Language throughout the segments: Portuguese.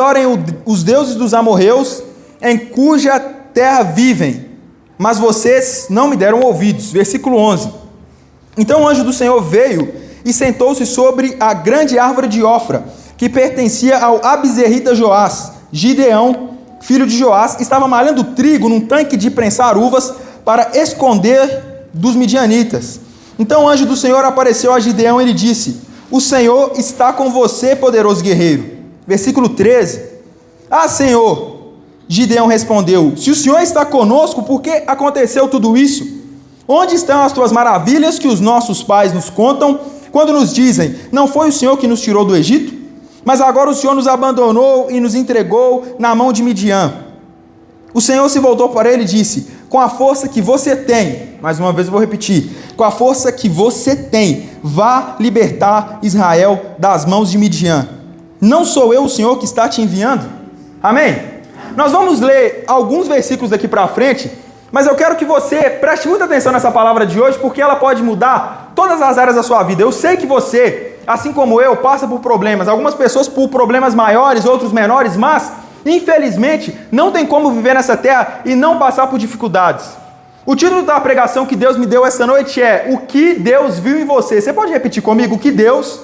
adorem os deuses dos amorreus, em cuja terra vivem, mas vocês não me deram ouvidos. Versículo 11. Então o anjo do Senhor veio e sentou-se sobre a grande árvore de Ofra, que pertencia ao abizerrita Joás. Gideão, filho de Joás, estava malhando trigo num tanque de prensar uvas para esconder dos midianitas. Então o anjo do Senhor apareceu a Gideão e lhe disse: o Senhor está com você, poderoso guerreiro. Versículo 13. Ah, Senhor, Gideão respondeu: se o Senhor está conosco, por que aconteceu tudo isso? Onde estão as tuas maravilhas que os nossos pais nos contam, quando nos dizem: não foi o Senhor que nos tirou do Egito? Mas agora o Senhor nos abandonou e nos entregou na mão de Midian. O Senhor se voltou para ele e disse: com a força que você tem, mais uma vez eu vou repetir, com a força que você tem, vá libertar Israel das mãos de Midian. Não sou eu o Senhor que está te enviando? Amém? Nós vamos ler alguns versículos daqui para frente, mas eu quero que você preste muita atenção nessa palavra de hoje, porque ela pode mudar todas as áreas da sua vida. Eu sei que você, assim como eu, passa por problemas, algumas pessoas por problemas maiores, outros menores, mas infelizmente não tem como viver nessa terra e não passar por dificuldades. O título da pregação que Deus me deu essa noite é: o que Deus viu em você. Você pode repetir comigo? O que Deus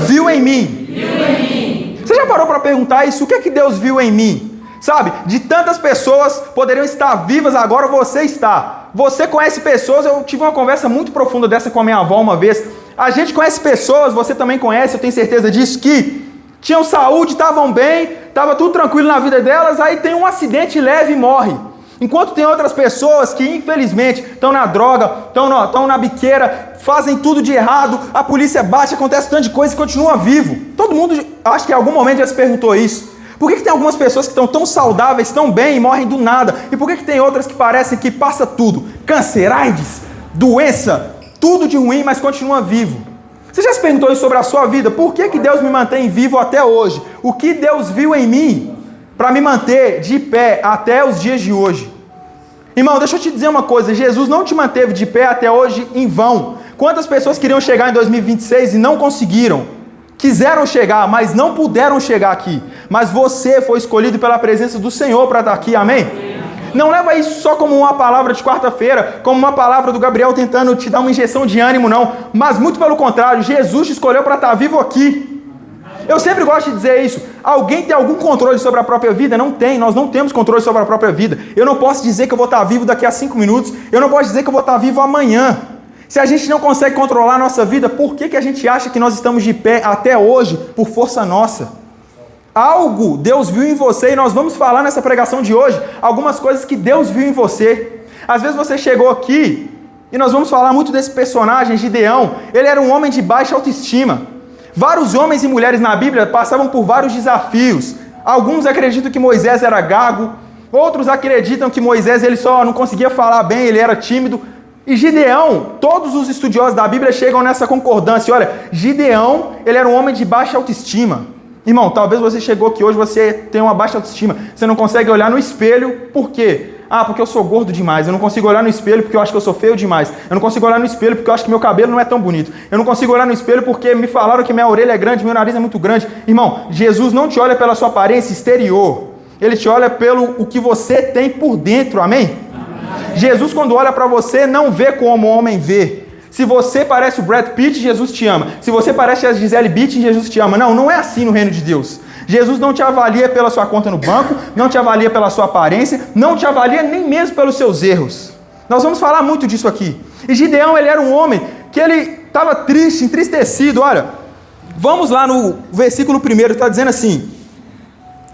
viu em mim. Você já parou para perguntar isso? O que é que Deus viu em mim? Sabe, de tantas pessoas poderiam estar vivas, agora você está. Você conhece pessoas, eu tive uma conversa muito profunda dessa com a minha avó uma vez. A gente conhece pessoas, você também conhece, eu tenho certeza disso, que tinham saúde, estavam bem, estava tudo tranquilo na vida delas, aí tem um acidente leve e morre. Enquanto tem outras pessoas que infelizmente estão na droga, estão na biqueira, fazem tudo de errado, a polícia bate, acontece tanto de coisa e continua vivo. Todo mundo, acho que em algum momento já se perguntou isso. Por que tem algumas pessoas que estão tão saudáveis, tão bem e morrem do nada? E por que tem outras que parecem que passa tudo? Câncer, AIDS, doença, tudo de ruim, mas continua vivo. Você já se perguntou isso sobre a sua vida? Por que Deus me mantém vivo até hoje? O que Deus viu em mim para me manter de pé até os dias de hoje? Irmão, deixa eu te dizer uma coisa. Jesus não te manteve de pé até hoje em vão. Quantas pessoas queriam chegar em 2026 e não conseguiram? Quiseram chegar, mas não puderam chegar aqui. Mas você foi escolhido pela presença do Senhor para estar aqui, amém? Não leva isso só como uma palavra de quarta-feira, como uma palavra do Gabriel tentando te dar uma injeção de ânimo, não. Mas muito pelo contrário, Jesus te escolheu para estar vivo aqui. Eu sempre gosto de dizer isso. Alguém tem algum controle sobre a própria vida? Não tem, nós não temos controle sobre a própria vida. Eu não posso dizer que eu vou estar vivo daqui a 5 minutos. Eu não posso dizer que eu vou estar vivo amanhã. Se a gente não consegue controlar a nossa vida, por que a gente acha que nós estamos de pé até hoje por força nossa? Algo Deus viu em você, e nós vamos falar nessa pregação de hoje algumas coisas que Deus viu em você. Às vezes você chegou aqui, e nós vamos falar muito desse personagem, Gideão. Ele era um homem de baixa autoestima. Vários homens e mulheres na Bíblia passavam por vários desafios. Alguns acreditam que Moisés era gago, outros acreditam que Moisés ele só não conseguia falar bem, ele era tímido. E Gideão, todos os estudiosos da Bíblia chegam nessa concordância. Olha, Gideão, ele era um homem de baixa autoestima. Irmão, talvez você chegou aqui hoje, você tem uma baixa autoestima. Você não consegue olhar no espelho, por quê? Ah, porque eu sou gordo demais. Eu não consigo olhar no espelho porque eu acho que eu sou feio demais. Eu não consigo olhar no espelho porque eu acho que meu cabelo não é tão bonito. Eu não consigo olhar no espelho porque me falaram que minha orelha é grande, meu nariz é muito grande. Irmão, Jesus não te olha pela sua aparência exterior. Ele te olha pelo o que você tem por dentro, amém? Jesus, quando olha para você, não vê como o homem vê. Se você parece o Brad Pitt, Jesus te ama. Se você parece a Gisele Bündchen, Jesus te ama. Não é assim no reino de Deus. Jesus não te avalia pela sua conta no banco, não te avalia pela sua aparência, não te avalia nem mesmo pelos seus erros. Nós vamos falar muito disso aqui. E Gideão, ele era um homem que ele estava triste, entristecido. Olha, vamos lá no versículo 1, está dizendo assim: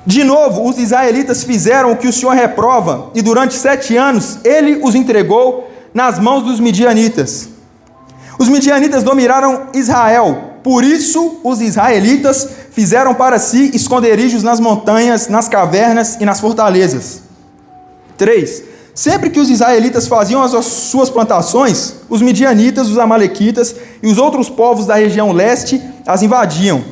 de novo, os israelitas fizeram o que o Senhor reprova, e durante 7 anos ele os entregou nas mãos dos midianitas. Os midianitas dominaram Israel, por isso os israelitas fizeram para si esconderijos nas montanhas, nas cavernas e nas fortalezas. 3. Sempre que os israelitas faziam as suas plantações, os midianitas, os amalequitas e os outros povos da região leste as invadiam.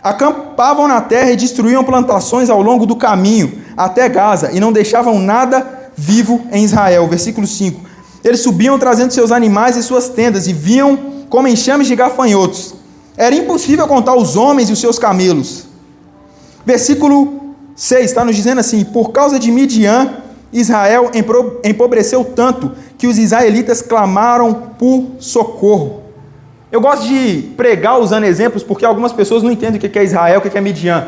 Acampavam na terra e destruíam plantações ao longo do caminho até Gaza e não deixavam nada vivo em Israel. Versículo 5. Eles subiam trazendo seus animais e suas tendas e vinham como enxames de gafanhotos. Era impossível contar os homens e os seus camelos. Versículo 6 está nos dizendo assim: por causa de Midian, Israel empobreceu tanto que os israelitas clamaram por socorro. Eu gosto de pregar usando exemplos porque algumas pessoas não entendem o que é Israel, o que é Midian.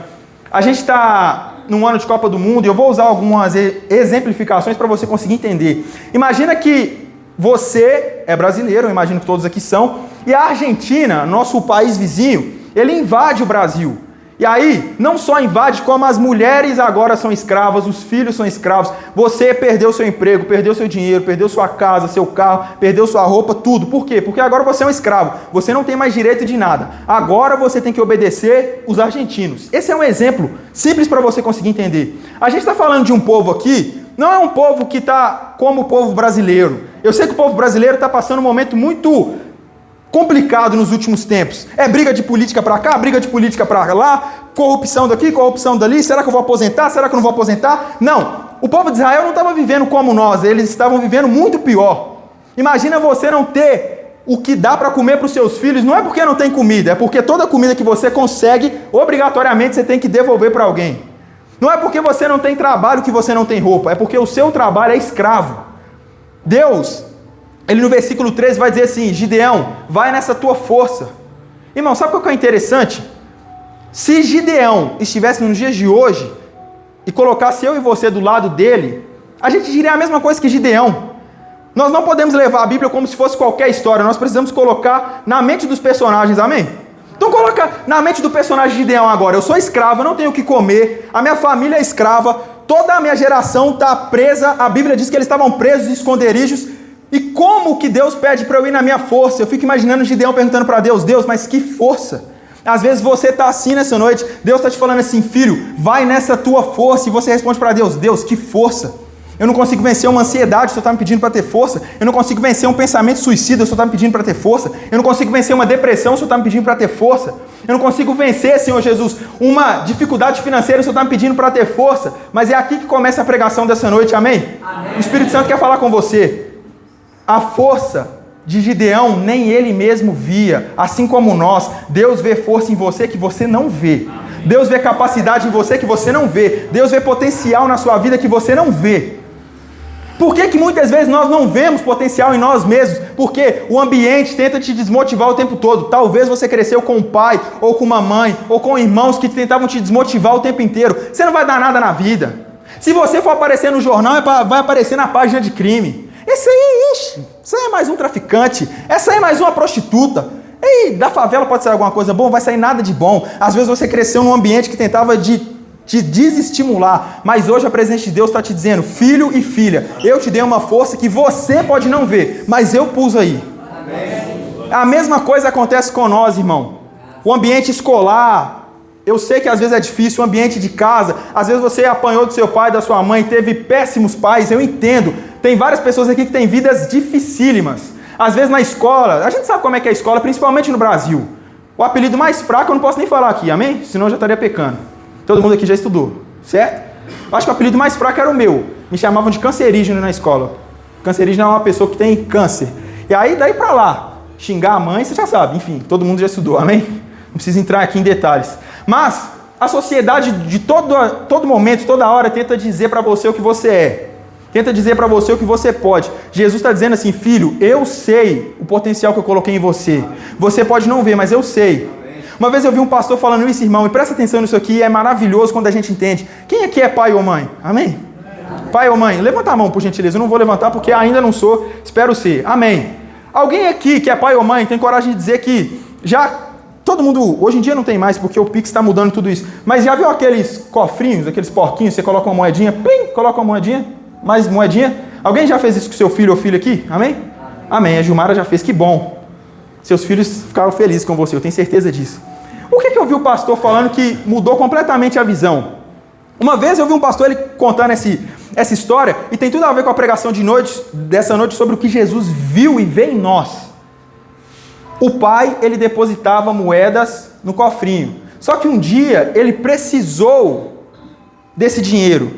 A gente está num ano de Copa do Mundo e eu vou usar algumas exemplificações para você conseguir entender. Imagina que você é brasileiro, eu imagino que todos aqui são, e a Argentina, nosso país vizinho, ele invade o Brasil. E aí, não só invade, como as mulheres agora são escravas, os filhos são escravos. Você perdeu seu emprego, perdeu seu dinheiro, perdeu sua casa, seu carro, perdeu sua roupa, tudo. Por quê? Porque agora você é um escravo. Você não tem mais direito de nada. Agora você tem que obedecer os argentinos. Esse é um exemplo simples para você conseguir entender. A gente está falando de um povo aqui, não é um povo que está como o povo brasileiro. Eu sei que o povo brasileiro está passando um momento muito complicado nos últimos tempos. É briga de política para cá, briga de política para lá, corrupção daqui, corrupção dali. Será que eu vou aposentar? Será que eu não vou aposentar? Não. O povo de Israel não estava vivendo como nós, eles estavam vivendo muito pior. Imagina você não ter o que dá para comer para os seus filhos. Não é porque não tem comida, é porque toda comida que você consegue, obrigatoriamente você tem que devolver para alguém. Não é porque você não tem trabalho que você não tem roupa, é porque o seu trabalho é escravo. Deus, ele no versículo 13 vai dizer assim: Gideão, vai nessa tua força. Irmão, sabe o que é interessante? Se Gideão estivesse nos dias de hoje e colocasse eu e você do lado dele, a gente diria a mesma coisa que Gideão. Nós não podemos levar a Bíblia como se fosse qualquer história, nós precisamos colocar na mente dos personagens, amém? Então coloca na mente do personagem Gideão agora: eu sou escravo, eu não tenho o que comer, a minha família é escrava, toda a minha geração está presa, a Bíblia diz que eles estavam presos em esconderijos. E como que Deus pede para eu ir na minha força? Eu fico imaginando Gideão perguntando para Deus: Deus, mas que força? Às vezes você está assim nessa noite, Deus está te falando assim: filho, vai nessa tua força. E você responde para Deus: Deus, que força? Eu não consigo vencer uma ansiedade, o Senhor está me pedindo para ter força. Eu não consigo vencer um pensamento suicida, o Senhor está me pedindo para ter força. Eu não consigo vencer uma depressão, o Senhor está me pedindo para ter força. Eu não consigo vencer, Senhor Jesus, uma dificuldade financeira, o Senhor está me pedindo para ter força. Mas é aqui que começa a pregação dessa noite, amém? Amém. O Espírito Santo quer falar com você. A força de Gideão nem ele mesmo via, assim como nós. Deus vê força em você que você não vê. Deus vê capacidade em você que você não vê. Deus vê potencial na sua vida que você não vê. Por que muitas vezes nós não vemos potencial em nós mesmos? Porque o ambiente tenta te desmotivar o tempo todo. Talvez você cresceu com um pai, ou com uma mãe, ou com irmãos que tentavam te desmotivar o tempo inteiro. Você não vai dar nada na vida. Se você for aparecer no jornal, vai aparecer na página de crime. Esse aí, isso aí é mais um traficante, essa aí é mais uma prostituta. Ei, da favela pode sair alguma coisa boa? Não vai sair nada de bom. Às vezes você cresceu num ambiente que tentava te desestimular, mas hoje a presença de Deus está te dizendo: filho e filha, eu te dei uma força que você pode não ver, mas eu pus aí. Amém. A mesma coisa acontece com nós, irmão. O ambiente escolar, eu sei que às vezes é difícil, o ambiente de casa, às vezes você apanhou do seu pai, da sua mãe, teve péssimos pais, eu entendo. Tem várias pessoas aqui que têm vidas dificílimas. Às vezes na escola, a gente sabe como é que é a escola, principalmente no Brasil. O apelido mais fraco eu não posso nem falar aqui, amém? Senão eu já estaria pecando. Todo mundo aqui já estudou, certo? Eu acho que o apelido mais fraco era o meu. Me chamavam de cancerígeno na escola. Cancerígeno é uma pessoa que tem câncer. E aí, daí pra lá, xingar a mãe, você já sabe. Enfim, todo mundo já estudou, amém? Não precisa entrar aqui em detalhes. Mas a sociedade de todo momento, toda hora, tenta dizer para você o que você é. Tenta dizer para você o que você pode. Jesus está dizendo assim: filho, eu sei o potencial que eu coloquei em você. Você pode não ver, mas eu sei. Uma vez eu vi um pastor falando isso, irmão, e presta atenção nisso aqui, é maravilhoso quando a gente entende. Quem aqui é pai ou mãe? Amém? Pai ou mãe? Levanta a mão, por gentileza. Eu não vou levantar porque ainda não sou, espero ser. Amém? Alguém aqui que é pai ou mãe tem coragem de dizer que já... Todo mundo, hoje em dia não tem mais, porque o Pix está mudando tudo isso. Mas já viu aqueles cofrinhos, aqueles porquinhos, você coloca uma moedinha, plim, coloca uma moedinha, mais moedinha. Alguém já fez isso com seu filho ou filha aqui? Amém? Amém. A Gilmara já fez, que bom. Seus filhos ficaram felizes com você, eu tenho certeza disso. O que eu vi o pastor falando que mudou completamente a visão? Uma vez eu vi um pastor ele contando essa história, e tem tudo a ver com a pregação dessa noite sobre o que Jesus viu e vê em nós. O pai, ele depositava moedas no cofrinho. Só que um dia, ele precisou desse dinheiro.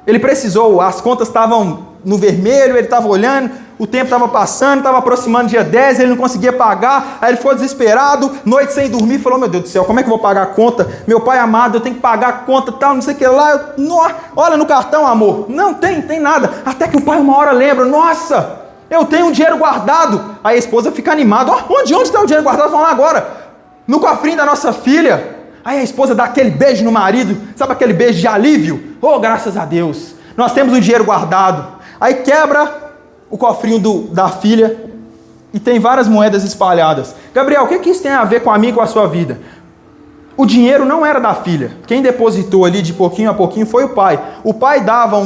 Ele precisou, as contas estavam no vermelho, ele estava olhando, o tempo estava passando, estava aproximando dia 10, ele não conseguia pagar, aí ele ficou desesperado, noite sem dormir, falou, meu Deus do céu, como é que eu vou pagar a conta? Meu pai amado, eu tenho que pagar a conta, tal, não sei o que lá, olha no cartão, amor, não tem nada, até que o pai uma hora lembra, nossa, eu tenho um dinheiro guardado, aí a esposa fica animada, onde está o dinheiro guardado? Vamos lá agora, no cofrinho da nossa filha. Aí a esposa dá aquele beijo no marido, sabe aquele beijo de alívio? Oh, graças a Deus, nós temos um dinheiro guardado. Aí quebra o cofrinho da filha e tem várias moedas espalhadas. Gabriel, o que isso tem a ver com a mim e com a sua vida? O dinheiro não era da filha. Quem depositou ali de pouquinho a pouquinho foi o pai. O pai dava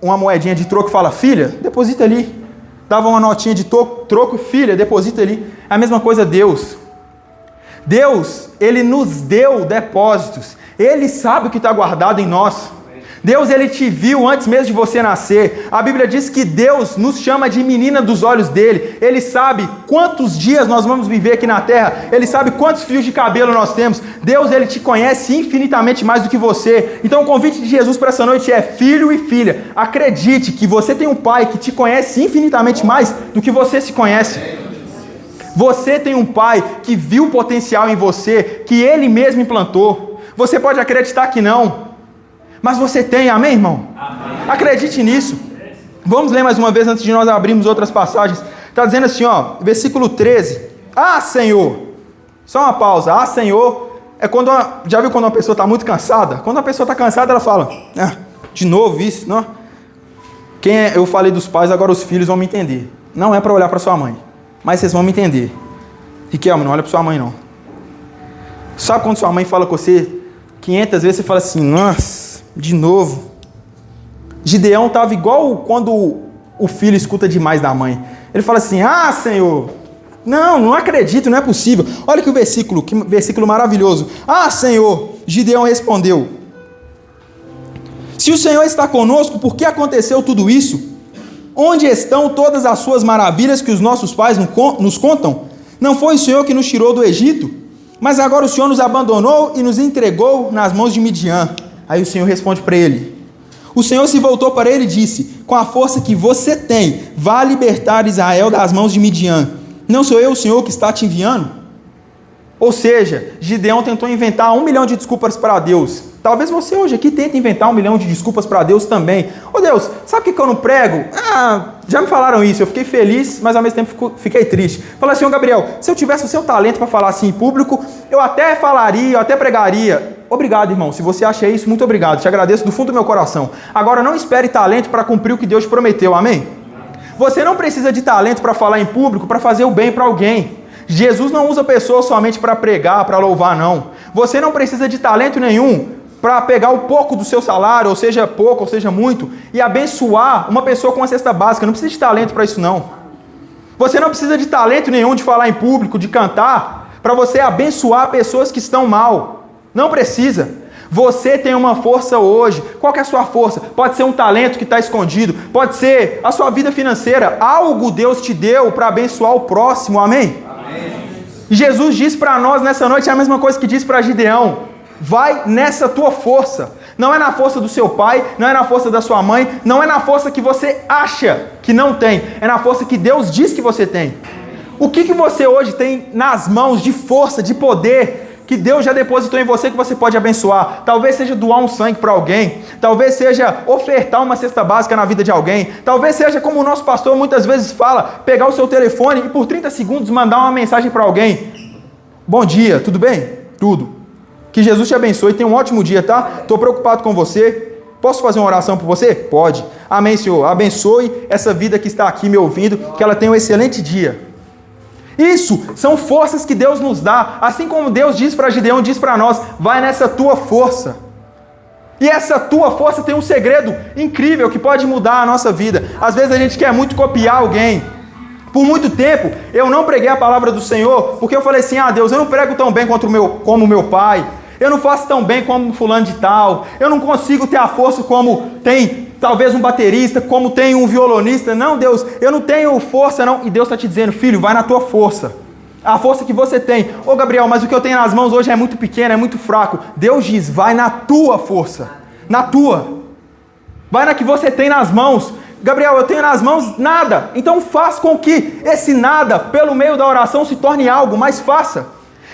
uma moedinha de troco e fala, filha, deposita ali. Dava uma notinha de troco, filha, deposita ali. É a mesma coisa Deus. Deus, Ele nos deu depósitos. Ele sabe o que está guardado em nós. Deus, Ele te viu antes mesmo de você nascer. A Bíblia diz que Deus nos chama de menina dos olhos dEle. Ele sabe quantos dias nós vamos viver aqui na terra. Ele sabe quantos fios de cabelo nós temos. Deus, Ele te conhece infinitamente mais do que você. Então o convite de Jesus para essa noite é, filho e filha, acredite que você tem um Pai que te conhece infinitamente mais do que você se conhece. Você tem um Pai que viu o potencial em você, que Ele mesmo implantou. Você pode acreditar que não, mas você tem, amém, irmão? Amém. Acredite nisso. Vamos ler mais uma vez antes de nós abrirmos outras passagens. Está dizendo assim, versículo 13. Ah, Senhor. Só uma pausa. Ah, Senhor. É quando já viu quando uma pessoa está muito cansada? Quando a pessoa está cansada, ela fala, de novo isso, não? Eu falei dos pais, agora os filhos vão me entender. Não é para olhar para sua mãe. Mas vocês vão me entender. Riquelme, não olha para sua mãe, não. Sabe quando sua mãe fala com você 500 vezes, você fala assim, nossa, de novo. Gideão estava igual quando o filho escuta demais da mãe. Ele fala assim, ah, Senhor, não acredito, não é possível. Olha que versículo, que versículo maravilhoso. Ah, Senhor, Gideão respondeu, se o Senhor está conosco, por que aconteceu tudo isso? Onde estão todas as suas maravilhas que os nossos pais nos contam? Não foi o Senhor que nos tirou do Egito? Mas agora o Senhor nos abandonou e nos entregou nas mãos de Midian. Aí o Senhor responde para ele. O Senhor se voltou para ele e disse, com a força que você tem, vá libertar Israel das mãos de Midian. Não sou eu o Senhor que está te enviando? Ou seja, Gideão tentou inventar 1 milhão de desculpas para Deus. Talvez você hoje aqui tente inventar 1 milhão de desculpas para Deus também. Ô Deus, sabe o que eu não prego? Já me falaram isso, eu fiquei feliz, mas ao mesmo tempo fiquei triste. Falei assim, Gabriel, se eu tivesse o seu talento para falar assim em público, eu até falaria, eu até pregaria. Obrigado, irmão, se você acha isso, muito obrigado, te agradeço do fundo do meu coração. Agora não espere talento para cumprir o que Deus te prometeu, amém? Você não precisa de talento para falar em público, para fazer o bem para alguém. Jesus não usa pessoas somente para pregar, para louvar, não. Você não precisa de talento nenhum para pegar o pouco do seu salário, ou seja pouco, ou seja muito, e abençoar uma pessoa com uma cesta básica. Não precisa de talento para isso, não. Você não precisa de talento nenhum de falar em público, de cantar, para você abençoar pessoas que estão mal. Não precisa. Você tem uma força hoje. Qual que é a sua força? Pode ser um talento que está escondido, pode ser a sua vida financeira. Algo Deus te deu para abençoar o próximo, amém? E Jesus diz para nós nessa noite a mesma coisa que disse para Gideão. Vai nessa tua força. Não é na força do seu pai, não é na força da sua mãe, não é na força que você acha que não tem, é na força que Deus diz que você tem. O que você hoje tem nas mãos de força, de poder, que Deus já depositou em você que você pode abençoar? Talvez seja doar um sangue para alguém, talvez seja ofertar uma cesta básica na vida de alguém, talvez seja, como o nosso pastor muitas vezes fala, pegar o seu telefone e por 30 segundos mandar uma mensagem para alguém. Bom dia, tudo bem? Tudo. Que Jesus te abençoe, tenha um ótimo dia, tá? Estou preocupado com você. Posso fazer uma oração por você? Pode. Amém, Senhor. Abençoe essa vida que está aqui me ouvindo, que ela tenha um excelente dia. Isso são forças que Deus nos dá. Assim como Deus diz para Gideão, diz para nós, vai nessa tua força. E essa tua força tem um segredo incrível que pode mudar a nossa vida. Às vezes a gente quer muito copiar alguém. Por muito tempo, eu não preguei a palavra do Senhor, porque eu falei assim, Deus, eu não prego tão bem como o meu pai, eu não faço tão bem como fulano de tal, eu não consigo ter a força como tem talvez um baterista, como tem um violonista. Não, Deus, eu não tenho força não. E Deus está te dizendo, filho, vai na tua força. A força que você tem. Ô Gabriel, mas o que eu tenho nas mãos hoje é muito pequeno, é muito fraco. Deus diz, vai na tua força. Na tua. Vai na que você tem nas mãos. Gabriel, eu tenho nas mãos nada. Então faz com que esse nada, pelo meio da oração, se torne algo, mas faça.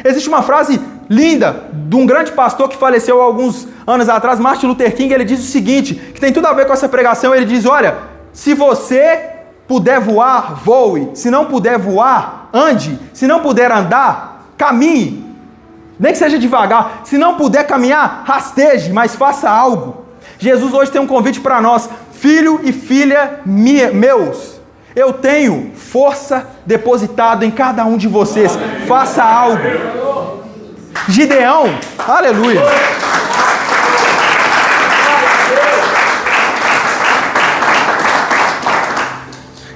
Existe uma frase linda de um grande pastor que faleceu há alguns anos atrás, Martin Luther King. Ele diz o seguinte, que tem tudo a ver com essa pregação. Ele diz, olha, se você puder voar, voe. Se não puder voar, ande. Se não puder andar, caminhe. Nem que seja devagar. Se não puder caminhar, rasteje, mas faça algo. Jesus hoje tem um convite para nós. Filho e filha meus, eu tenho força depositada em cada um de vocês. Faça algo. Gideão, aleluia.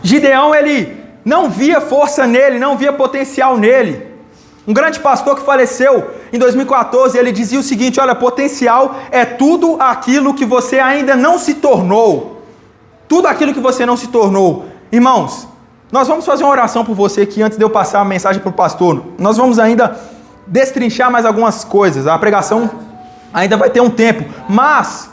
Gideão, ele não via força nele, não via potencial nele. Um grande pastor que faleceu em 2014, ele dizia o seguinte, olha, potencial é tudo aquilo que você ainda não se tornou. Tudo aquilo que você não se tornou. Irmãos, nós vamos fazer uma oração por você aqui, antes de eu passar a mensagem para o pastor. Nós vamos ainda destrinchar mais algumas coisas. A pregação ainda vai ter um tempo. Mas,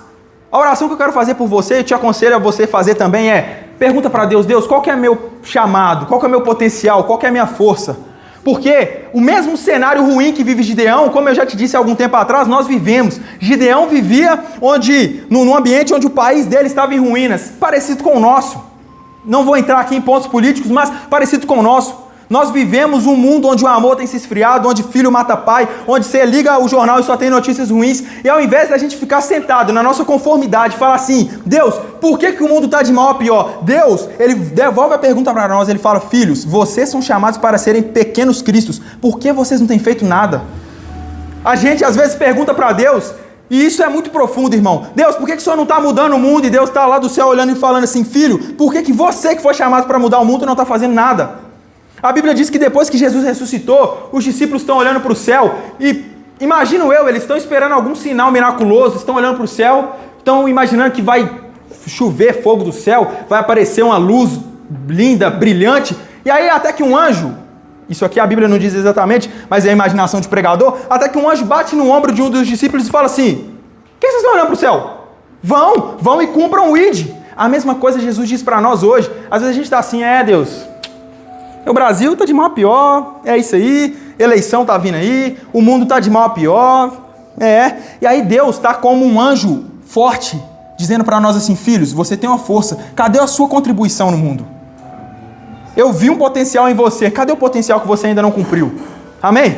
a oração que eu quero fazer por você, eu te aconselho a você fazer também pergunta para Deus, Deus, qual que é meu chamado? Qual que é meu potencial? Qual que é a minha força? Porque o mesmo cenário ruim que vive Gideão, como eu já te disse há algum tempo atrás, nós vivemos. Gideão vivia num ambiente onde o país dele estava em ruínas, parecido com o nosso. Não vou entrar aqui em pontos políticos, mas parecido com o nosso. Nós vivemos um mundo onde o amor tem se esfriado, onde filho mata pai, onde você liga o jornal e só tem notícias ruins, e ao invés da gente ficar sentado na nossa conformidade, falar assim, Deus, por que o mundo está de mal a pior? Deus, ele devolve a pergunta para nós, ele fala, filhos, vocês são chamados para serem pequenos cristos, por que vocês não têm feito nada? A gente às vezes pergunta para Deus, e isso é muito profundo, irmão, Deus, por que o Senhor não está mudando o mundo? E Deus está lá do céu olhando e falando assim, filho, por que você que foi chamado para mudar o mundo não está fazendo nada? A Bíblia diz que depois que Jesus ressuscitou, os discípulos estão olhando para o céu e, imagino eles estão esperando algum sinal miraculoso, estão olhando para o céu, estão imaginando que vai chover fogo do céu, vai aparecer uma luz linda, brilhante, e aí até que um anjo, isso aqui a Bíblia não diz exatamente, mas é a imaginação de pregador, até que um anjo bate no ombro de um dos discípulos e fala assim, por que vocês estão olhando para o céu? Vão e cumpram o ID. A mesma coisa Jesus diz para nós hoje. Às vezes a gente está assim, Deus, o Brasil está de mal a pior, é isso aí, eleição está vindo aí, o mundo está de mal a pior, e aí Deus está como um anjo forte, dizendo para nós assim, filhos, você tem uma força, cadê a sua contribuição no mundo? Eu vi um potencial em você, cadê o potencial que você ainda não cumpriu? Amém?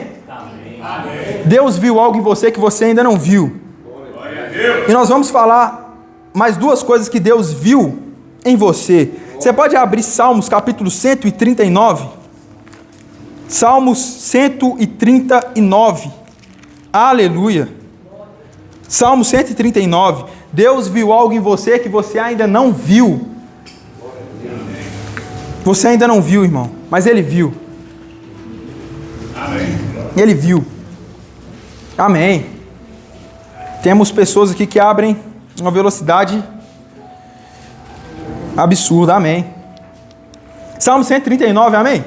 Amém. Deus viu algo em você que você ainda não viu. E nós vamos falar mais duas coisas que Deus viu em você. Você pode abrir Salmos capítulo 139. Salmos 139. Aleluia. Salmo 139. Deus viu algo em você que você ainda não viu. Você ainda não viu, irmão, mas Ele viu. Amém. Ele viu. Amém. Temos pessoas aqui que abrem uma velocidade absurda, amém. Salmo 139, amém?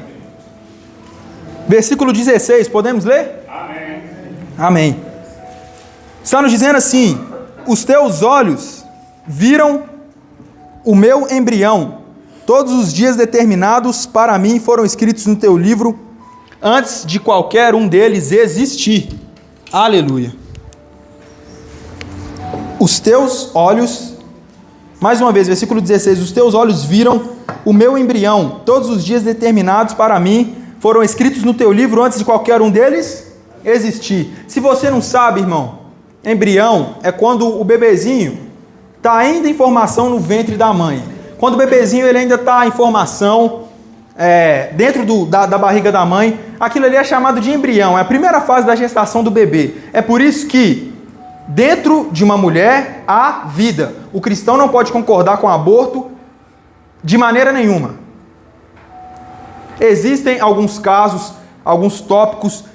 Versículo 16, podemos ler? Amém. Amém. Está nos dizendo assim, os teus olhos viram o meu embrião, todos os dias determinados para mim foram escritos no teu livro, antes de qualquer um deles existir. Aleluia. Os teus olhos, mais uma vez, versículo 16, os teus olhos viram o meu embrião, todos os dias determinados para mim foram escritos no teu livro antes de qualquer um deles existir. Se você não sabe, irmão, embrião é quando o bebezinho está ainda em formação no ventre da mãe. Quando o bebezinho ele ainda está em formação dentro da barriga da mãe, aquilo ali é chamado de embrião, é a primeira fase da gestação do bebê. É por isso que dentro de uma mulher há vida. O cristão não pode concordar com aborto de maneira nenhuma. Existem alguns casos, alguns tópicos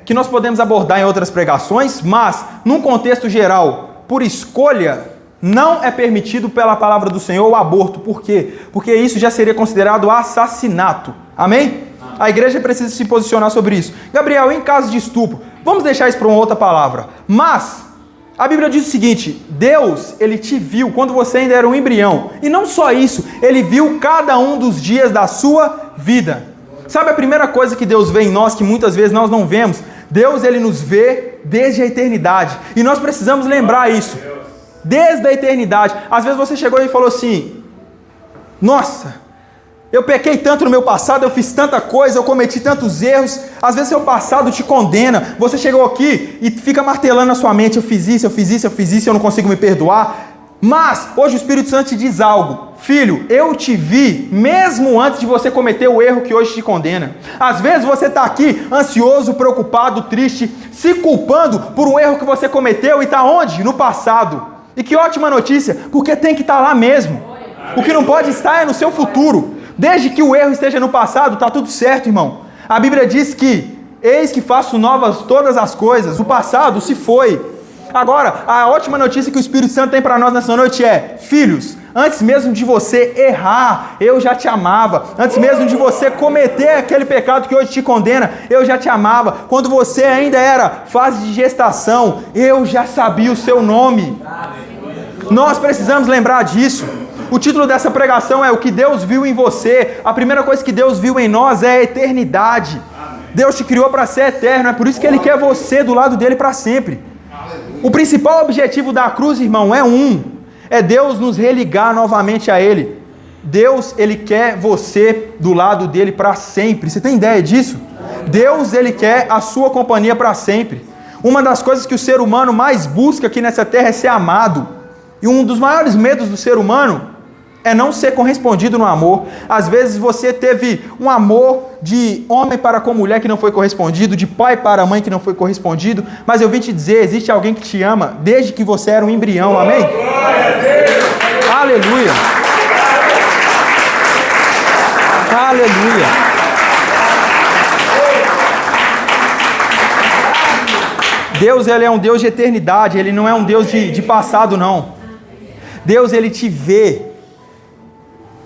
que nós podemos abordar em outras pregações, mas, num contexto geral, por escolha, não é permitido pela palavra do Senhor o aborto. Por quê? Porque isso já seria considerado assassinato. Amém? A igreja precisa se posicionar sobre isso. Gabriel, em caso de estupro, vamos deixar isso para uma outra palavra. Mas, A Bíblia diz o seguinte: Deus, Ele te viu quando você ainda era um embrião. E não só isso, Ele viu cada um dos dias da sua vida. Sabe a primeira coisa que Deus vê em nós, que muitas vezes nós não vemos? Deus, Ele nos vê desde a eternidade. E nós precisamos lembrar isso. Desde a eternidade. Às vezes você chegou e falou assim: nossa, eu pequei tanto no meu passado, eu fiz tanta coisa, eu cometi tantos erros. Às vezes seu passado te condena. Você chegou aqui e fica martelando na sua mente: eu fiz isso, eu fiz isso, eu fiz isso, eu não consigo me perdoar. Mas hoje o Espírito Santo te diz algo: filho, eu te vi mesmo antes de você cometer o erro que hoje te condena. Às vezes você está aqui ansioso, preocupado, triste, se culpando por um erro que você cometeu e está onde? No passado. E que ótima notícia, porque tem que estar lá mesmo. O que não pode estar é no seu futuro. Desde que o erro esteja no passado, está tudo certo, irmão. A Bíblia diz que: eis que faço novas todas as coisas. O passado se foi. Agora, a ótima notícia que o Espírito Santo tem para nós nessa noite é: filhos, antes mesmo de você errar, eu já te amava. Antes mesmo de você cometer aquele pecado que hoje te condena, eu já te amava. Quando você ainda era fase de gestação, eu já sabia o seu nome. Nós precisamos lembrar disso. O título dessa pregação é: o que Deus viu em você. A primeira coisa que Deus viu em nós é a eternidade. Deus te criou para ser eterno, é por isso que Ele quer você do lado dele para sempre. O principal objetivo da cruz, irmão, é Deus nos religar novamente a Ele. Deus, Ele quer você do lado dele para sempre. Você tem ideia disso? Deus, Ele quer a sua companhia para sempre. Uma das coisas que o ser humano mais busca aqui nessa terra é ser amado. E um dos maiores medos do ser humano é não ser correspondido no amor. Às vezes você teve um amor de homem para com mulher que não foi correspondido, de pai para mãe que não foi correspondido, mas eu vim te dizer, existe alguém que te ama desde que você era um embrião, amém? Aleluia! Aleluia! Deus, Ele é um Deus de eternidade, Ele não é um Deus de passado, não. Deus, Ele te vê.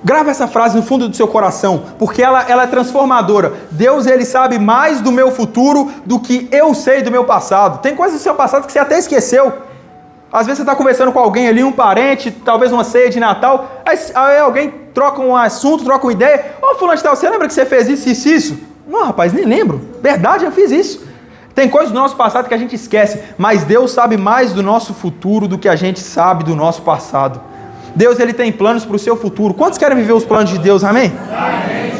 Grava essa frase no fundo do seu coração, porque ela é transformadora. Deus, Ele sabe mais do meu futuro do que eu sei do meu passado. Tem coisas do seu passado que você até esqueceu. Às vezes você está conversando com alguém ali, um parente, talvez uma ceia de Natal, aí alguém troca um assunto, troca uma ideia. Ô, fulano de tal, você lembra que você fez isso, isso? Não, rapaz, nem lembro. Verdade, eu fiz isso. Tem coisas do nosso passado que a gente esquece, mas Deus sabe mais do nosso futuro do que a gente sabe do nosso passado. Deus, Ele tem planos para o seu futuro. Quantos querem viver os planos de Deus, amém? Amém.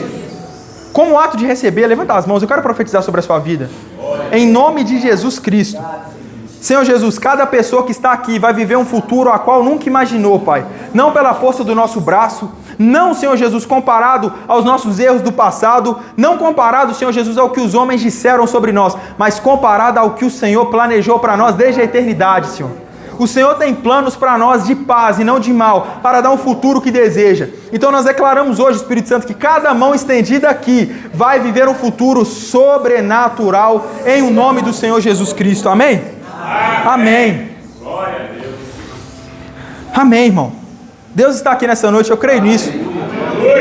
Como ato de receber, levanta as mãos, eu quero profetizar sobre a sua vida. Em nome de Jesus Cristo. Senhor Jesus, cada pessoa que está aqui vai viver um futuro a qual nunca imaginou, Pai. Não pela força do nosso braço, não, Senhor Jesus, comparado aos nossos erros do passado, não comparado, Senhor Jesus, ao que os homens disseram sobre nós, mas comparado ao que o Senhor planejou para nós desde a eternidade, Senhor. O Senhor tem planos para nós de paz e não de mal, para dar um futuro que deseja. Então nós declaramos hoje, Espírito Santo, que cada mão estendida aqui vai viver um futuro sobrenatural em o nome do Senhor Jesus Cristo. Amém? Amém. Glória a Deus. Amém, irmão. Deus está aqui nessa noite, eu creio nisso.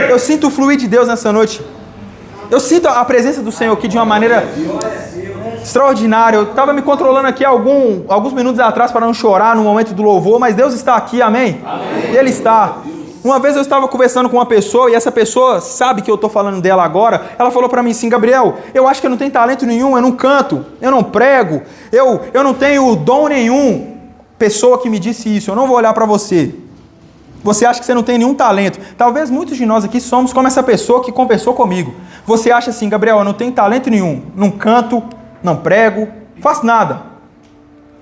Eu sinto o fluir de Deus nessa noite. Eu sinto a presença do Senhor aqui de uma maneira extraordinária. Eu estava me controlando aqui alguns minutos atrás para não chorar no momento do louvor, mas Deus está aqui, amém? Amém. Ele está. Uma vez eu estava conversando com uma pessoa e essa pessoa sabe que eu estou falando dela agora. Ela falou para mim assim: Gabriel, eu acho que eu não tenho talento nenhum, eu não canto, eu não prego, eu não tenho dom nenhum. Pessoa que me disse isso, eu não vou olhar para você. Você acha que você não tem nenhum talento. Talvez muitos de nós aqui somos como essa pessoa que conversou comigo. Você acha assim: Gabriel, eu não tenho talento nenhum, não canto, não prego, faço nada.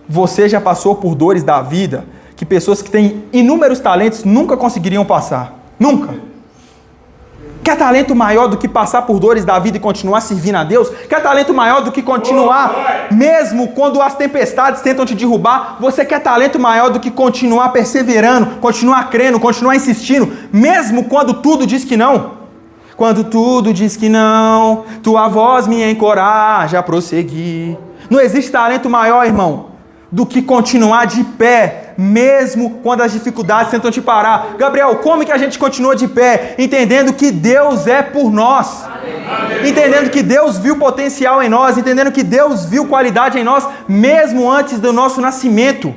Você já passou por dores da vida que pessoas que têm inúmeros talentos nunca conseguiriam passar. Nunca. Quer talento maior do que passar por dores da vida e continuar servindo a Deus? Quer talento maior do que continuar, mesmo quando as tempestades tentam te derrubar? Você quer talento maior do que continuar perseverando, continuar crendo, continuar insistindo, mesmo quando tudo diz que não? Quando tudo diz que não, tua voz me encoraja a prosseguir. Não existe talento maior, irmão, do que continuar de pé, mesmo quando as dificuldades tentam te parar. Gabriel, como que a gente continua de pé? Entendendo que Deus é por nós. Amém. Entendendo que Deus viu potencial em nós, entendendo que Deus viu qualidade em nós, mesmo antes do nosso nascimento.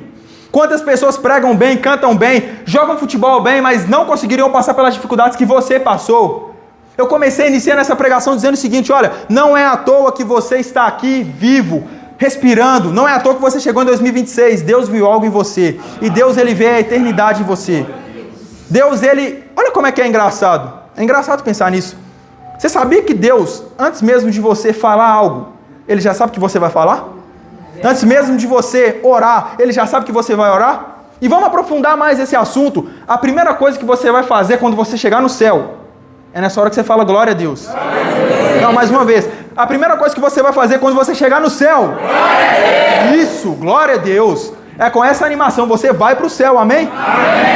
Quantas pessoas pregam bem, cantam bem, jogam futebol bem, mas não conseguiriam passar pelas dificuldades que você passou? Eu iniciei essa pregação dizendo o seguinte: olha, não é à toa que você está aqui vivo, respirando, não é à toa que você chegou em 2026, Deus viu algo em você, e Deus ele vê a eternidade em você. Deus olha como é que é engraçado pensar nisso. Você sabia que Deus, antes mesmo de você falar algo, Ele já sabe que você vai falar? Antes mesmo de você orar, Ele já sabe que você vai orar? E vamos aprofundar mais esse assunto. A primeira coisa que você vai fazer quando você chegar no céu, é nessa hora que você fala glória a Deus. Não, mais uma vez. A primeira coisa que você vai fazer quando você chegar no céu, isso, glória a Deus. É com essa animação, você vai para o céu, amém?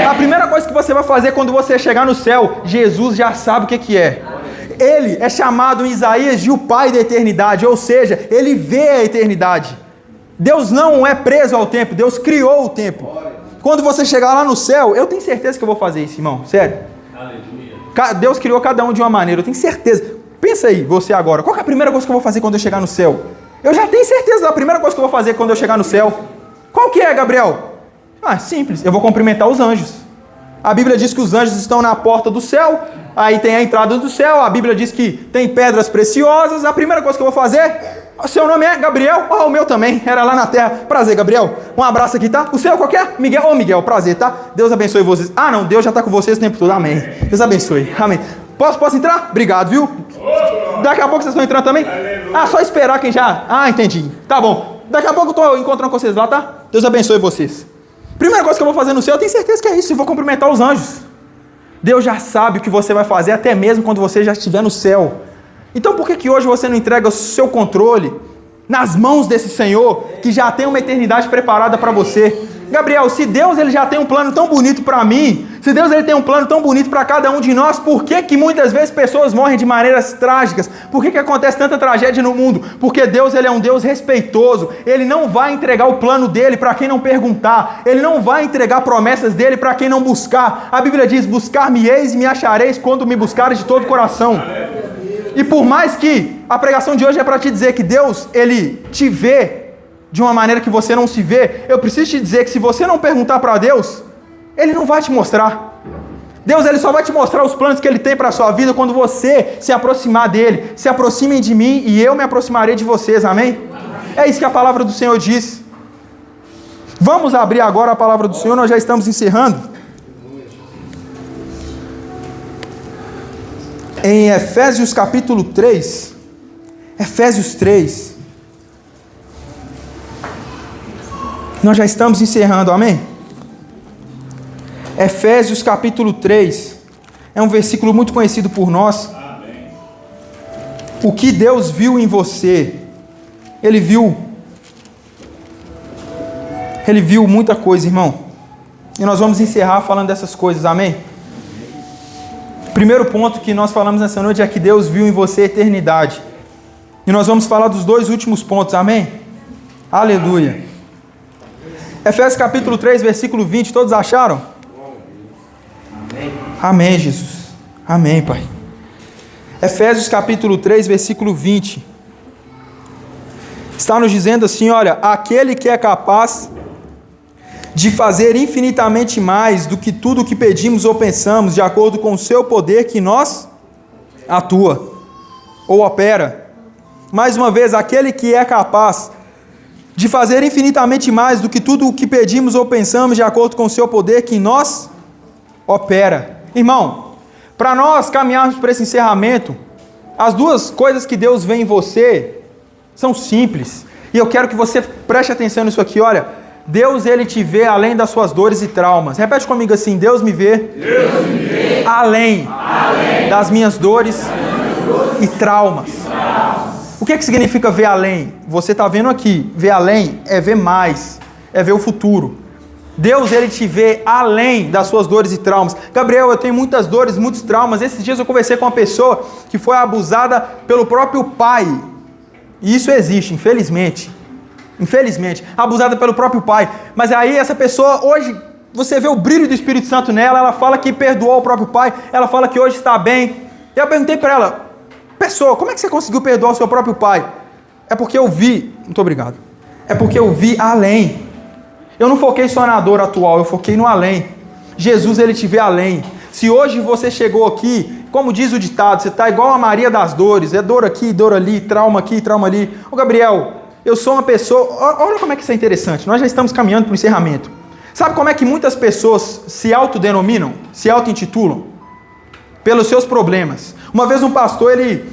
A primeira coisa que você vai fazer quando você chegar no céu, Jesus já sabe o que é. Ele é chamado em Isaías de o Pai da eternidade, ou seja, Ele vê a eternidade. Deus não é preso ao tempo, Deus criou o tempo. Quando você chegar lá no céu, eu tenho certeza que eu vou fazer isso, irmão, sério. Deus criou cada um de uma maneira, eu tenho certeza. Pensa aí, você agora, qual que é a primeira coisa que eu vou fazer quando eu chegar no céu? Eu já tenho certeza da primeira coisa que eu vou fazer quando eu chegar no céu. Qual que é, Gabriel? Simples, eu vou cumprimentar os anjos. A Bíblia diz que os anjos estão na porta do céu, aí tem a entrada do céu, a Bíblia diz que tem pedras preciosas. A primeira coisa que eu vou fazer, seu nome é Gabriel? O meu também, era lá na terra. Prazer, Gabriel. Um abraço aqui, tá? O seu qual que é? Miguel. Miguel, prazer, tá? Deus abençoe vocês. Não, Deus já está com vocês o tempo todo, amém. Deus abençoe, amém. Posso entrar? Obrigado, viu? Daqui a pouco vocês estão entrando também? Só esperar quem já... entendi. Tá bom. Daqui a pouco eu estou encontrando com vocês lá, tá? Deus abençoe vocês. Primeira coisa que eu vou fazer no céu, eu tenho certeza que é isso. Eu vou cumprimentar os anjos. Deus já sabe o que você vai fazer, até mesmo quando você já estiver no céu. Então por que hoje você não entrega o seu controle nas mãos desse Senhor, que já tem uma eternidade preparada para você? Gabriel, se Deus ele já tem um plano tão bonito para mim, se Deus ele tem um plano tão bonito para cada um de nós, por que muitas vezes pessoas morrem de maneiras trágicas? Por que acontece tanta tragédia no mundo? Porque Deus ele é um Deus respeitoso, Ele não vai entregar o plano dele para quem não perguntar, Ele não vai entregar promessas dele para quem não buscar. A Bíblia diz: buscar-me-eis e me achareis quando me buscares de todo o coração. E por mais que a pregação de hoje é para te dizer que Deus ele te vê de uma maneira que você não se vê, eu preciso te dizer que se você não perguntar para Deus, Ele não vai te mostrar. Deus ele só vai te mostrar os planos que Ele tem para a sua vida quando você se aproximar dEle. Se aproximem de mim e eu me aproximarei de vocês, amém? É isso que a palavra do Senhor diz. Vamos abrir agora a palavra do Senhor, nós já estamos encerrando. Em Efésios capítulo 3, Efésios 3, nós já estamos encerrando, amém? Efésios capítulo 3, é um versículo muito conhecido por nós. Amém. O que Deus viu em você, Ele viu muita coisa, irmão. E nós vamos encerrar falando dessas coisas, amém? Primeiro ponto que nós falamos nessa noite é que Deus viu em você a eternidade. E nós vamos falar dos dois últimos pontos, amém? Aleluia. Efésios capítulo 3, versículo 20, todos acharam? Amém. Amém, Jesus. Amém, Pai. Efésios capítulo 3, versículo 20. Está nos dizendo assim, olha: aquele que é capaz de fazer infinitamente mais do que tudo o que pedimos ou pensamos, de acordo com o seu poder que nós atua ou opera. Mais uma vez, aquele que é capaz de fazer infinitamente mais do que tudo o que pedimos ou pensamos, de acordo com o seu poder que em nós opera. Irmão, para nós caminharmos para esse encerramento, as duas coisas que Deus vê em você são simples. E eu quero que você preste atenção nisso aqui, olha. Deus, Ele te vê além das suas dores e traumas. Repete comigo assim: Deus me vê, além das minhas dores e traumas. O que significa ver além? Você está vendo aqui, ver além é ver mais, é ver o futuro. Deus, Ele te vê além das suas dores e traumas. Gabriel, eu tenho muitas dores, muitos traumas. Esses dias eu conversei com uma pessoa que foi abusada pelo próprio pai. E isso existe, infelizmente. Infelizmente, abusada pelo próprio pai. Mas aí essa pessoa, hoje, você vê o brilho do Espírito Santo nela, ela fala que perdoou o próprio pai, ela fala que hoje está bem. E eu perguntei para ela: pessoa, como é que você conseguiu perdoar o seu próprio pai? É porque eu vi, muito obrigado, é porque eu vi além. Eu não foquei só na dor atual, eu foquei no além. Jesus, ele te vê além. Se hoje você chegou aqui, como diz o ditado, você está igual a Maria das dores, é dor aqui, dor ali, trauma aqui, trauma ali. Ô Gabriel, eu sou uma pessoa... Olha como é que isso é interessante, nós já estamos caminhando para o encerramento. Sabe como é que muitas pessoas se autodenominam, se auto-intitulam? Pelos seus problemas. Uma vez um pastor, ele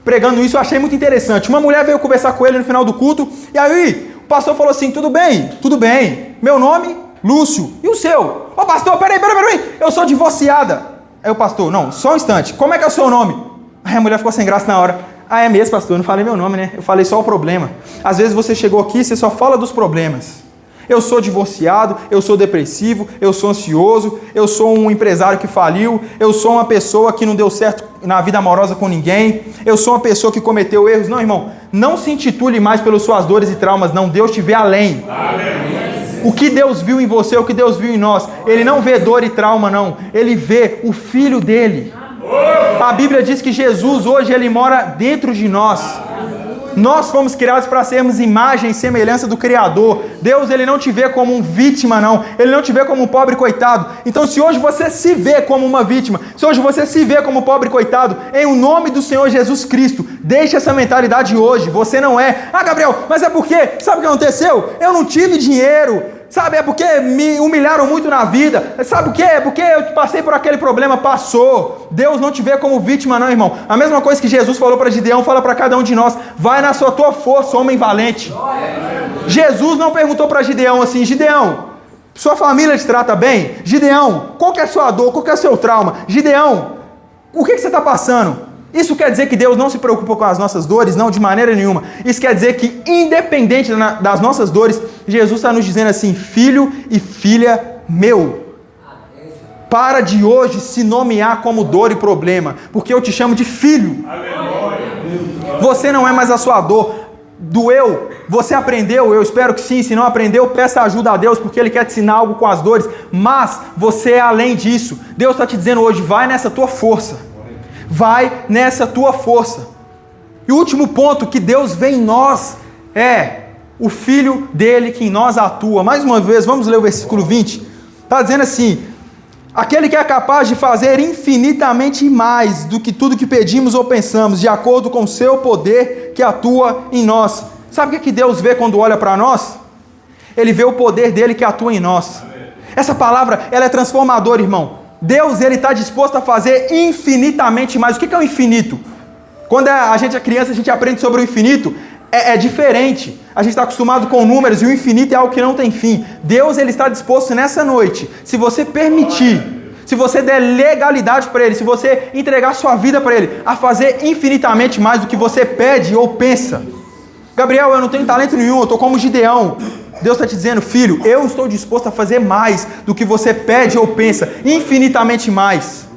pregando isso, eu achei muito interessante. Uma mulher veio conversar com ele no final do culto, e aí o pastor falou assim, tudo bem, meu nome, Lúcio, e o seu? Ô pastor, peraí, eu sou divorciada. Aí o pastor, não, só um instante, como é que é o seu nome? Aí a mulher ficou sem graça na hora. Ah, é mesmo, pastor, eu não falei meu nome, né? Eu falei só o problema. Às vezes você chegou aqui e você só fala dos problemas. Eu sou divorciado, eu sou depressivo, eu sou ansioso, eu sou um empresário que faliu, eu sou uma pessoa que não deu certo na vida amorosa com ninguém, eu sou uma pessoa que cometeu erros. Não, irmão, não se intitule mais pelas suas dores e traumas, não. Deus te vê além. Amém. O que Deus viu em você, o que Deus viu em nós, Ele não vê dor e trauma, não. Ele vê o Filho dele. A Bíblia diz que Jesus hoje, Ele mora dentro de nós. Nós fomos criados para sermos imagem e semelhança do Criador. Deus, Ele não te vê como um vítima, não. Ele não te vê como um pobre coitado. Então, se hoje você se vê como uma vítima, se hoje você se vê como um pobre coitado, em o nome do Senhor Jesus Cristo, deixe essa mentalidade hoje. Você não é. Ah, Gabriel, mas é porque, sabe o que aconteceu? Eu não tive dinheiro. Sabe, é porque me humilharam muito na vida. Sabe o que? É porque eu passei por aquele problema, passou. Deus não te vê como vítima, não, irmão. A mesma coisa que Jesus falou para Gideão, fala para cada um de nós. Vai na sua tua força, homem valente. Jesus não perguntou para Gideão assim, Gideão, sua família te trata bem? Gideão, qual que é a sua dor? Qual que é o seu trauma? Gideão, o que você está passando? Isso quer dizer que Deus não se preocupa com as nossas dores? Não, de maneira nenhuma. Isso quer dizer que, independente das nossas dores, Jesus está nos dizendo assim, filho e filha meu, para de hoje se nomear como dor e problema, porque eu te chamo de filho. Você não é mais a sua dor. Doeu? Você aprendeu? Eu espero que sim. Se não aprendeu, peça ajuda a Deus, porque Ele quer te ensinar algo com as dores. Mas você é além disso. Deus está te dizendo hoje, vai nessa tua força. Vai nessa tua força. E o último ponto que Deus vê em nós é o Filho dele que em nós atua. Mais uma vez, vamos ler o versículo 20. Está dizendo assim, aquele que é capaz de fazer infinitamente mais do que tudo que pedimos ou pensamos, de acordo com o seu poder que atua em nós. Sabe o que Deus vê quando olha para nós? Ele vê o poder dele que atua em nós. Essa palavra, ela é transformadora, irmão. Deus, Ele está disposto a fazer infinitamente mais. O que é o infinito? Quando a gente é criança, a gente aprende sobre o infinito. É diferente. A gente está acostumado com números e o infinito é algo que não tem fim. Deus, Ele está disposto nessa noite, se você permitir, se você der legalidade para Ele, se você entregar sua vida para Ele, a fazer infinitamente mais do que você pede ou pensa. Gabriel, eu não tenho talento nenhum, eu estou como Gideão. Deus está te dizendo, filho, eu estou disposto a fazer mais do que você pede ou pensa, infinitamente mais.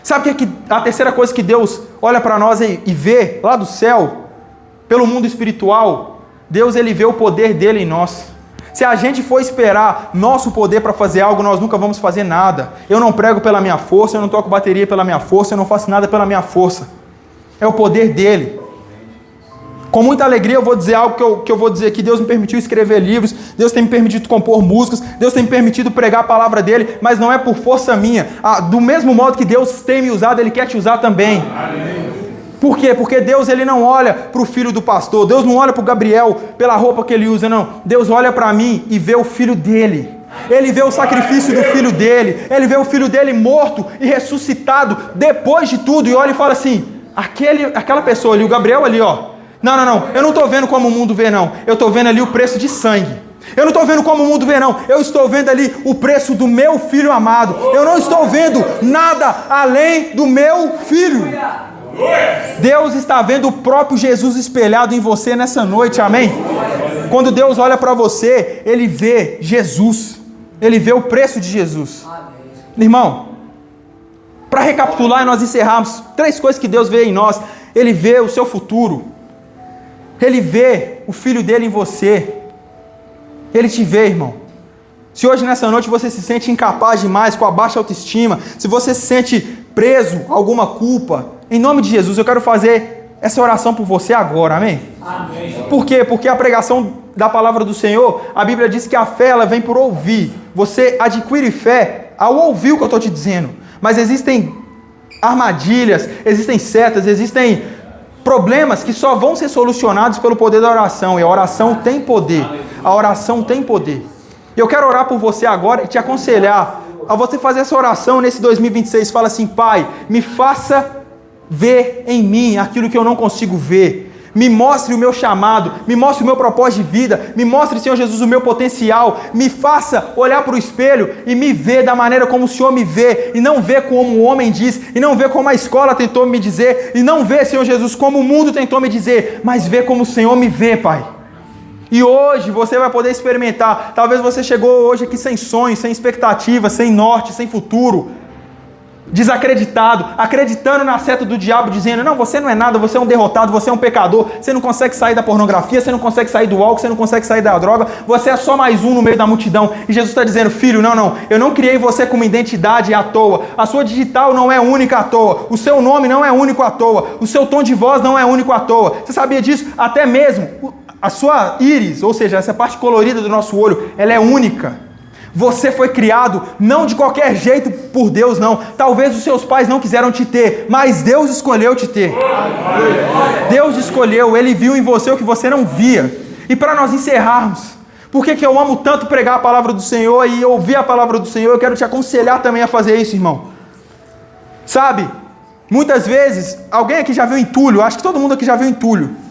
Sabe o que é a terceira coisa que Deus olha para nós e vê lá do céu, pelo mundo espiritual? Deus, Ele vê o poder dele em nós. Se a gente for esperar nosso poder para fazer algo, nós nunca vamos fazer nada. Eu não prego pela minha força, eu não toco bateria pela minha força, eu não faço nada pela minha força. É o poder dele. Com muita alegria eu vou dizer algo que eu vou dizer aqui. Deus me permitiu escrever livros, Deus tem me permitido compor músicas, Deus tem me permitido pregar a palavra dele, mas não é por força minha. Do mesmo modo que Deus tem me usado, Ele quer te usar também. Amém. Por quê? Porque Deus, Ele não olha para o filho do pastor, Deus não olha para o Gabriel pela roupa que ele usa, não. Deus olha para mim e vê o filho dele. Ele vê o sacrifício do filho dele, Ele vê o filho dele morto e ressuscitado depois de tudo, e olha e fala assim, aquela pessoa ali, o Gabriel ali, ó. Não, eu não estou vendo como o mundo vê, não. Eu estou vendo ali o preço de sangue. Eu não estou vendo como o mundo vê, não. Eu estou vendo ali o preço do meu filho amado. Eu não estou vendo nada além do meu filho. Deus está vendo o próprio Jesus espelhado em você nessa noite, amém? Quando Deus olha para você, Ele vê Jesus. Ele vê o preço de Jesus. Irmão, para recapitular e nós encerrarmos, 3 coisas que Deus vê em nós. Ele vê o seu futuro. Ele vê o filho dele em você. Ele te vê, irmão. Se hoje nessa noite você se sente incapaz demais, com a baixa autoestima, se você se sente preso a alguma culpa, em nome de Jesus eu quero fazer essa oração por você agora, amém? Amém. Por quê? Porque a pregação da palavra do Senhor, a Bíblia diz que a fé ela vem por ouvir. Você adquire fé ao ouvir o que eu estou te dizendo. Mas existem armadilhas, existem setas, existem problemas que só vão ser solucionados pelo poder da oração. E a oração tem poder. A oração tem poder. Eu quero orar por você agora e te aconselhar a você fazer essa oração nesse 2026. Fala assim: Pai, me faça ver em mim aquilo que eu não consigo ver. Me mostre o meu chamado, me mostre o meu propósito de vida, me mostre, Senhor Jesus, o meu potencial, me faça olhar para o espelho e me ver da maneira como o Senhor me vê, e não ver como o homem diz, e não ver como a escola tentou me dizer, e não ver, Senhor Jesus, como o mundo tentou me dizer, mas ver como o Senhor me vê, Pai. E hoje você vai poder experimentar. Talvez você chegou hoje aqui sem sonhos, sem expectativa, sem norte, sem futuro, desacreditado, acreditando na seta do diabo, dizendo: não, você não é nada, você é um derrotado, você é um pecador, você não consegue sair da pornografia, você não consegue sair do álcool, você não consegue sair da droga, você é só mais um no meio da multidão. E Jesus está dizendo: filho, não, eu não criei você com uma identidade à toa, a sua digital não é única à toa, o seu nome não é único à toa, o seu tom de voz não é único à toa. Você sabia disso? Até mesmo a sua íris, ou seja, essa parte colorida do nosso olho, ela é única. Você foi criado não de qualquer jeito por Deus, não. Talvez os seus pais não quiseram te ter, mas Deus escolheu te ter. Deus escolheu, Ele viu em você o que você não via. E para nós encerrarmos, por que eu amo tanto pregar a palavra do Senhor e ouvir a palavra do Senhor? Eu quero te aconselhar também a fazer isso, irmão. Sabe, muitas vezes, alguém aqui já viu entulho? Acho que todo mundo aqui já viu entulho.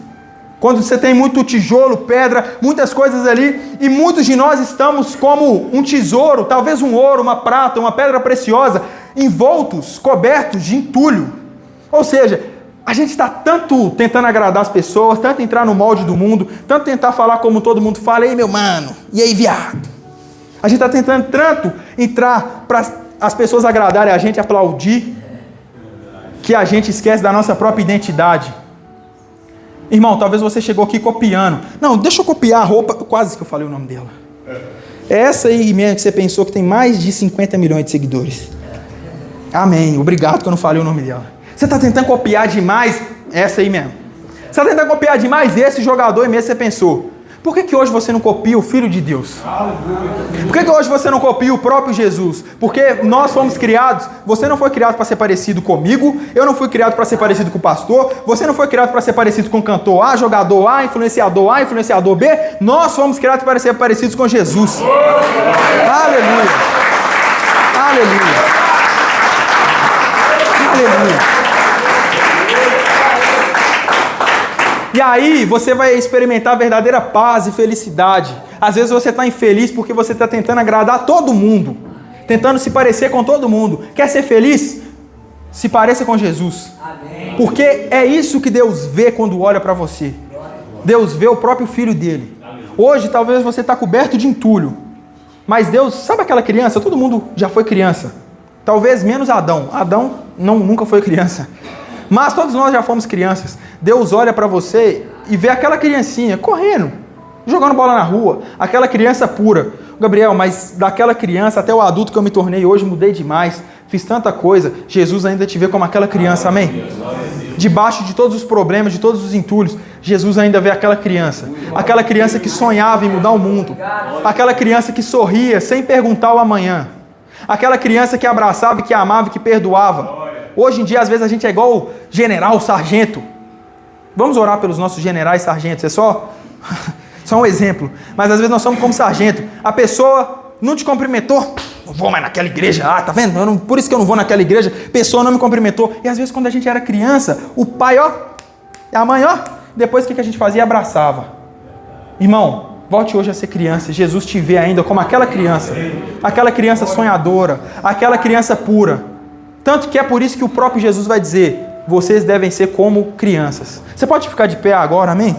Quando você tem muito tijolo, pedra, muitas coisas ali, e muitos de nós estamos como um tesouro, talvez um ouro, uma prata, uma pedra preciosa, envoltos, cobertos de entulho. Ou seja, a gente está tanto tentando agradar as pessoas, tanto entrar no molde do mundo, tanto tentar falar como todo mundo fala: ei, meu mano, e aí, viado? A gente está tentando tanto entrar para as pessoas agradarem a gente, aplaudir, que a gente esquece da nossa própria identidade. Irmão, talvez você chegou aqui copiando. Não, deixa eu copiar a roupa. Quase que eu falei o nome dela. É essa aí mesmo que você pensou que tem mais de 50 milhões de seguidores. Amém. Obrigado que eu não falei o nome dela. Você está tentando copiar demais essa aí mesmo. Você está tentando copiar demais esse jogador e mesmo você pensou: por que hoje você não copia o Filho de Deus? Por que hoje você não copia o próprio Jesus? Porque nós fomos criados, você não foi criado para ser parecido comigo, eu não fui criado para ser parecido com o pastor, você não foi criado para ser parecido com o cantor A, jogador A, influenciador B, nós fomos criados para ser parecidos com Jesus. Aleluia! Aleluia! Aleluia! E aí você vai experimentar verdadeira paz e felicidade. Às vezes você está infeliz porque você está tentando agradar todo mundo, tentando se parecer com todo mundo. Quer ser feliz? Se pareça com Jesus. Amém. Porque é isso que Deus vê quando olha para você. Deus vê o próprio Filho dele. Hoje talvez você está coberto de entulho, mas Deus, sabe aquela criança? Todo mundo já foi criança. Talvez menos Adão. Adão nunca foi criança. Mas todos nós já fomos crianças. Deus olha para você e vê aquela criancinha correndo, jogando bola na rua, aquela criança pura. Gabriel, mas daquela criança até o adulto que eu me tornei hoje, mudei demais, fiz tanta coisa. Jesus ainda te vê como aquela criança, amém? Debaixo de todos os problemas, de todos os entulhos, Jesus ainda vê aquela criança que sonhava em mudar o mundo, aquela criança que sorria sem perguntar o amanhã, aquela criança que abraçava, que amava, que perdoava. Hoje em dia, às vezes, a gente é igual general, sargento. Vamos orar pelos nossos generais e sargentos, é só um exemplo. Mas às vezes nós somos como sargento. A pessoa não te cumprimentou, não vou mais naquela igreja, tá vendo? Por isso que eu não vou naquela igreja, a pessoa não me cumprimentou. E às vezes quando a gente era criança, o pai, a mãe, depois o que a gente fazia? Abraçava. Irmão, volte hoje a ser criança. Jesus te vê ainda como aquela criança sonhadora, aquela criança pura. Tanto que é por isso que o próprio Jesus vai dizer: vocês devem ser como crianças. Você pode ficar de pé agora, amém?